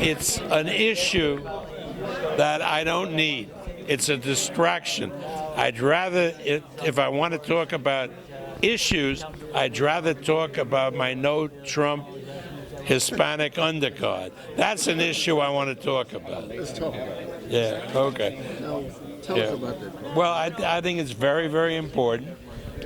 It's an issue that I don't need. It's a distraction. I'd rather, if I want to talk about issues, I'd rather talk about my no Trump Hispanic undercard. That's an issue I want to talk about. Let's talk about it. Yeah, okay. Now, tell us about that. Well, I think it's very, very important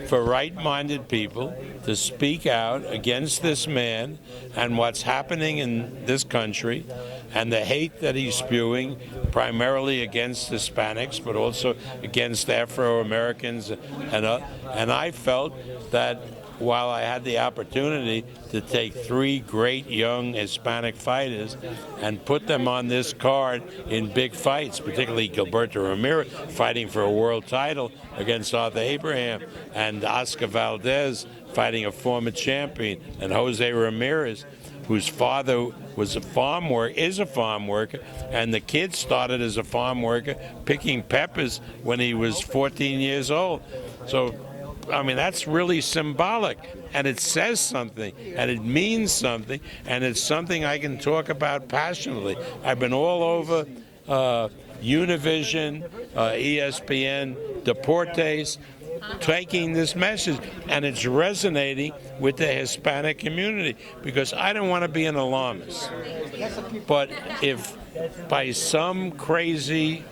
for right-minded people to speak out against this man and what's happening in this country and the hate that he's spewing, primarily against Hispanics, but also against Afro-Americans. And I felt that while I had the opportunity to take 3 great young Hispanic fighters and put them on this card in big fights, particularly Gilberto Ramirez fighting for a world title against Arthur Abraham, and Oscar Valdez fighting a former champion, and Jose Ramirez, whose father was is a farm worker, and the kid started as a farm worker picking peppers when he was 14 years old. So, I mean, that's really symbolic, and it says something, and it means something, and it's something I can talk about passionately. I've been all over Univision, ESPN, Deportes, taking this message, and it's resonating with the Hispanic community, because I don't want to be an alarmist. But if by some crazy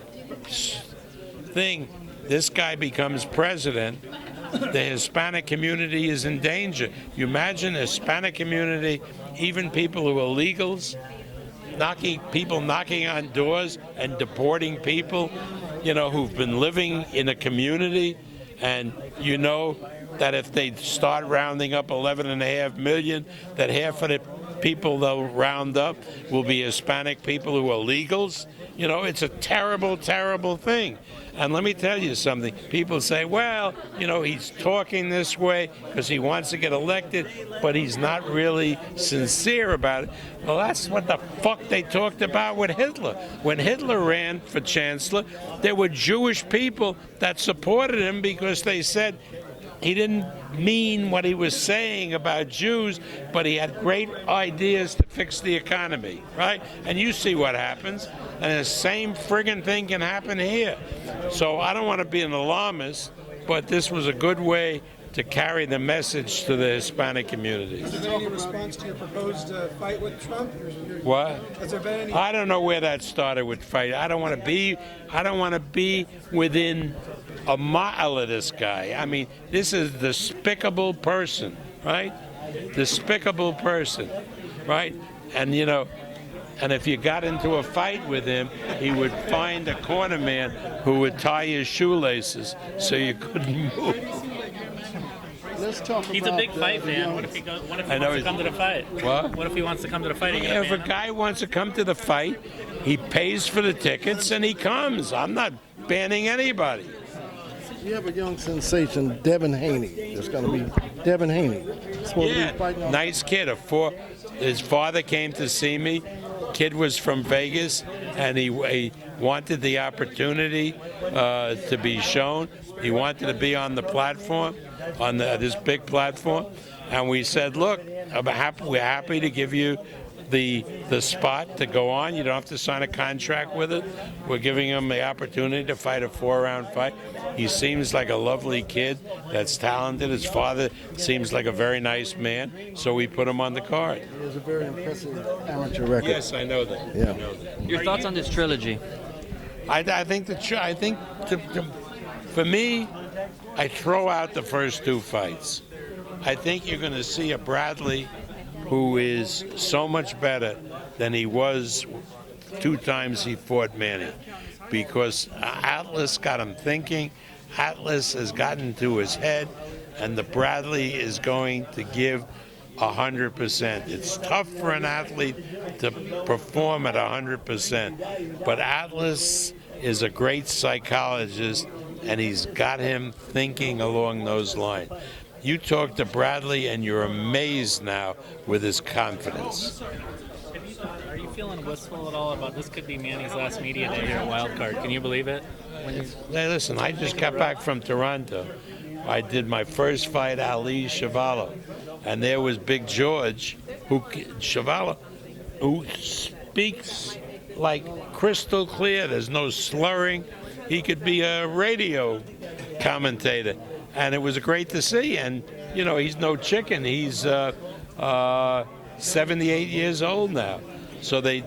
thing this guy becomes president, the Hispanic community is in danger. You imagine the Hispanic community, even people who are illegals, knocking on doors and deporting people, who've been living in a community, and that if they start rounding up 11.5 million, that half of the people they'll round up will be Hispanic people who are illegals. It's a terrible, terrible thing. And let me tell you something. People say, well, he's talking this way because he wants to get elected, but he's not really sincere about it. Well, that's what the fuck they talked about with Hitler. When Hitler ran for chancellor, there were Jewish people that supported him because they said he didn't mean what he was saying about Jews, but he had great ideas to fix the economy, right? And you see what happens. And the same friggin' thing can happen here. So I don't want to be an alarmist, but this was a good way to carry the message to the Hispanic community. Has there been any response to your proposed fight with Trump? What? Has there been any? I don't know where that started with fight. I don't want to be within a mile of this guy. I mean, this is a despicable person, right? Despicable person, right? And and if you got into a fight with him, he would find a corner man who would tie his shoelaces so you couldn't move. Let's talk He's about a big fight fan. What if he wants to come to the fight? What? What if he wants to come to the fight? If a guy wants to come to the fight, he pays for the tickets and he comes. I'm not banning anybody. You have a young sensation, Devin Haney. There's going to be Devin Haney. Yeah, nice kid. His father came to see me. Kid was from Vegas, and he wanted the opportunity to be shown. He wanted to be on the platform, on this big platform, and we said, look, we're happy to give you the spot to go on. You don't have to sign a contract with it. We're giving him the opportunity to fight a 4-round fight. He seems like a lovely kid that's talented. His father seems like a very nice man, so we put him on the card. He has a very impressive amateur record. Yes, I know that. Yeah. I know that. Your thoughts on this trilogy? I think for me, I throw out the first 2 fights. I think you're going to see a Bradley who is so much better than he was 2 times he fought Manny, because Atlas got him thinking. Atlas has gotten to his head, and the Bradley is going to give 100%. It's tough for an athlete to perform at 100%, but Atlas is a great psychologist, and he's got him thinking along those lines. You talk to Bradley, and you're amazed now with his confidence. Are you feeling wistful at all about this? Could be Manny's last media day here at Wildcard. Can you believe it? Hey, listen, I just got back from Toronto. I did my first fight, Ali Chuvalo, and there was Big George, who speaks like crystal clear. There's no slurring. He could be a radio commentator, and it was great to see. And you know, he's no chicken. He's 78 years old now. So the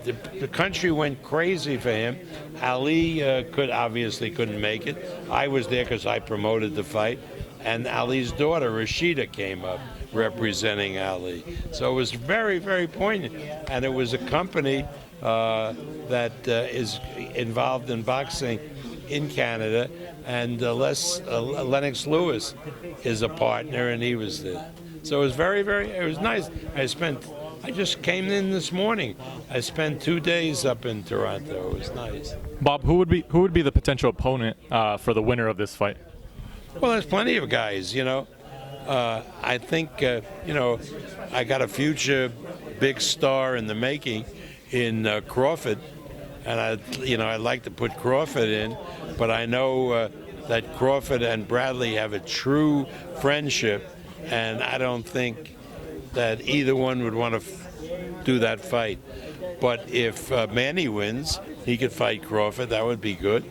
country went crazy for him. Ali couldn't make it. I was there because I promoted the fight, and Ali's daughter Rashida came up representing Ali. So it was very, very poignant, and it was a company that is involved in boxing in Canada, and Lennox Lewis is a partner, and he was there. So it was it was nice. I just came in this morning. I spent 2 days up in Toronto. It was nice. Bob, who would be the potential opponent for the winner of this fight? Well, there's plenty of guys, you know. I think, you know, I got a future big star in the making in Crawford, and I'd like to put Crawford in, but I know that Crawford and Bradley have a true friendship, and I don't think that either one would want to do that fight. But if Manny wins, he could fight Crawford. That would be good.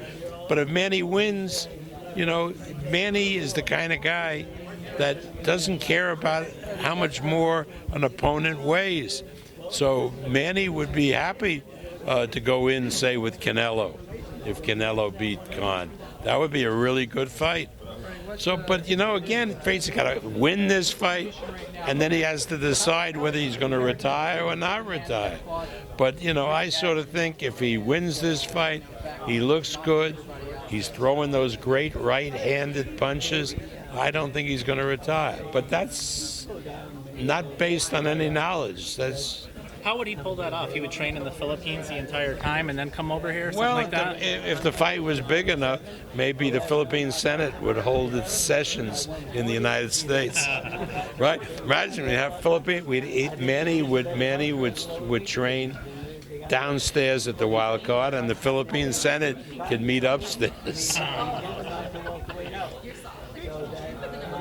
But if Manny wins, you know, Manny is the kind of guy that doesn't care about how much more an opponent weighs. So Manny would be happy to go in, say, with Canelo, if Canelo beat Khan. That would be a really good fight. So, but you know, again, he's got to win this fight, and then he has to decide whether he's going to retire or not retire. But you know, I sort of think if he wins this fight, he looks good. He's throwing those great right-handed punches. I don't think he's going to retire. But that's not based on any knowledge. How would he pull that off? He would train in the Philippines the entire time and then come over here, something well, like that? If the fight was big enough, maybe the Philippine Senate would hold its sessions in the United States, right? Imagine we have Manny would train downstairs at the wild card, and the Philippine Senate could meet upstairs.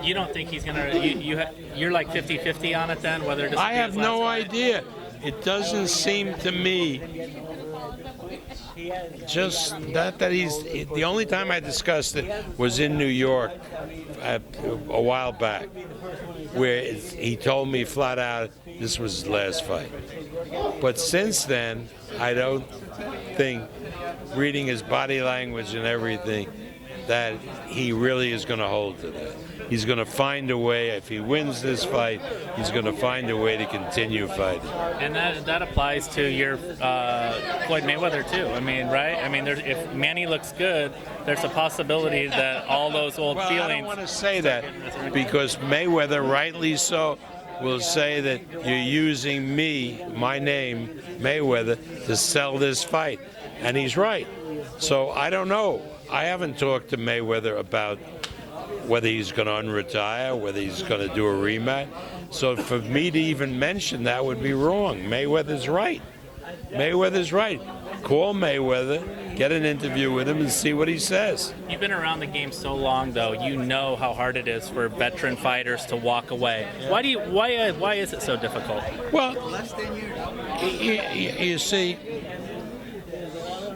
You don't think he's gonna? You're like 50-50 on it then, whether I have no idea. It doesn't seem to me just that he's. The only time I discussed it was in New York a while back, where he told me flat out this was his last fight. But since then, I don't think, reading his body language and everything, that he really is going to hold to that. He's going to find a way. If he wins this fight, he's going to find a way to continue fighting. And that applies to your Floyd Mayweather too. I mean, right? I mean, if Manny looks good, there's a possibility that all those old feelings. I don't want to say that because Mayweather, rightly so, will say that you're using my name, Mayweather, to sell this fight, and he's right. So I don't know. I haven't talked to Mayweather about whether he's going to unretire, whether he's going to do a rematch. So for me to even mention that would be wrong. Mayweather's right. Mayweather's right. Call Mayweather, get an interview with him, and see what he says. You've been around the game so long, though. You know how hard it is for veteran fighters to walk away. Why is it so difficult? Well, you see,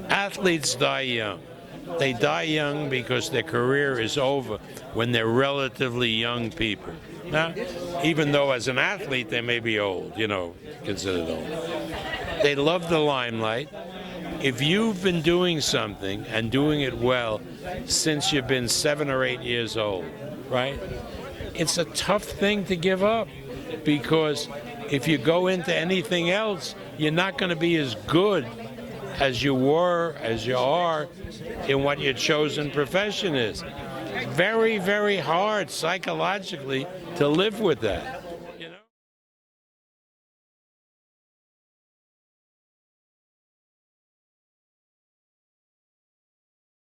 athletes die young. They die young because their career is over when they're relatively young people. Now, even though as an athlete they may be old, considered old. They love the limelight. If you've been doing something and doing it well since you've been 7 or 8 years old, right? It's a tough thing to give up because if you go into anything else, you're not going to be as good as you are in what your chosen profession is. Very, very hard psychologically to live with that.